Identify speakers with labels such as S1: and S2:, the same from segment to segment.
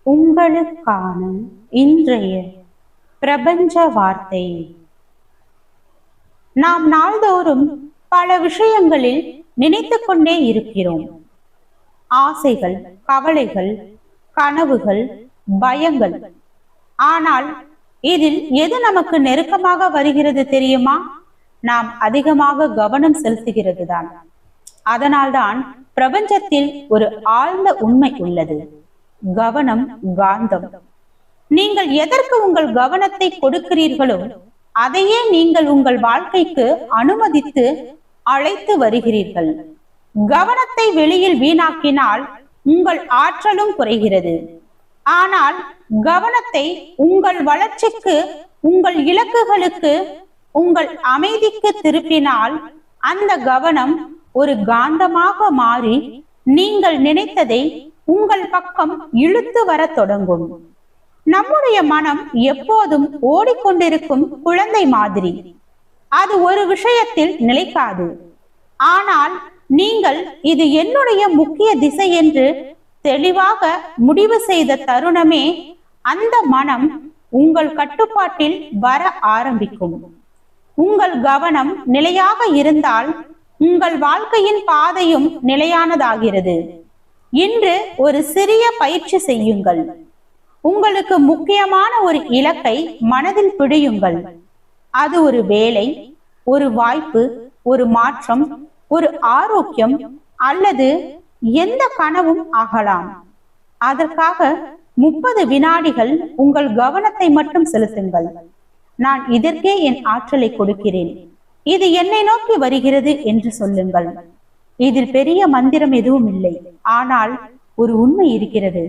S1: உங்களுக்கான இன்றைய பிரபஞ்ச வார்த்தை. நாம் நாள்தோறும் பல விஷயங்களில் நினைத்து கொண்டே இருக்கிறோம். ஆசைகள், கவலைகள், கனவுகள், பயங்கள். ஆனால் இதில் எது நமக்கு நெருக்கமாக வருகிறது தெரியுமா? நாம் அதிகமாக கவனம் செலுத்துகிறது தான். அதனால்தான் பிரபஞ்சத்தில் ஒரு ஆழ்ந்த உண்மை உள்ளது. கவனம் காந்தம். நீங்கள் எதற்கு உங்கள் கவனத்தை கொடுக்கிறீர்களோ அதையே நீங்கள் உங்கள் வாழ்க்கைக்கு அனுமதித்து அழைத்து வருகிறீர்கள். கவனத்தை வெளியில் வீணாக்கினால் உங்கள் ஆற்றலும் குறைகிறது. ஆனால் கவனத்தை உங்கள் வளர்ச்சிக்கு, உங்கள் இலக்குகளுக்கு, உங்கள் அமைதிக்கு திருப்பினால் அந்த கவனம் ஒரு காந்தமாக மாறி நீங்கள் நினைத்ததை உங்கள் பக்கம் இழுத்து வர தொடங்கும். நம்முடைய மனம் எப்போதும் ஓடிக்கொண்டிருக்கும் குழந்தை மாதிரி. அது ஒரு விஷயத்தில் நிலைக்காது. ஆனால் நீங்கள் இது என்னுடைய முக்கிய திசை என்று தெளிவாக முடிவு செய்த தருணமே அந்த மனம் உங்கள் கட்டுப்பாட்டில் வர ஆரம்பிக்கும். உங்கள் கவனம் நிலையாக இருந்தால் உங்கள் வாழ்க்கையின் பாதையும் நிலையானதாகிறது. இன்று ஒரு சிறிய பயிற்சி செய்யுங்கள். உங்களுக்கு முக்கியமான ஒரு இலக்கை மனதில் பிடியுங்கள். அது ஒரு வேலை, ஒரு வாய்ப்பு, ஒரு மாற்றம், ஒரு ஆரோக்கியம் அல்லது எந்த கனவும் ஆகலாம். அதற்காக 30 வினாடிகள் உங்கள் கவனத்தை மட்டும் செலுத்துங்கள். நான் இதற்கே என் ஆற்றலை கொடுக்கிறேன், இது என்னை நோக்கி வருகிறது என்று சொல்லுங்கள். இதில் பெரிய மந்திரம் எதுவும் இல்லை. ஆனால் ஒரு உண்மை இருக்கிறது.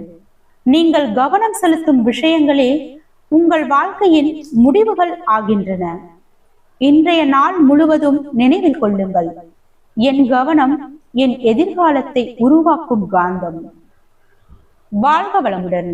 S1: நீங்கள் கவனம் செலுத்தும் விஷயங்களே உங்கள் வாழ்க்கையின் முடிவுகள் ஆகின்றன. இன்றைய நாள் முழுவதும் நினைவில் கொள்ளுங்கள், என் கவனம் என் எதிர்காலத்தை உருவாக்கும் காந்தம். வாழ்க வளமுடன்.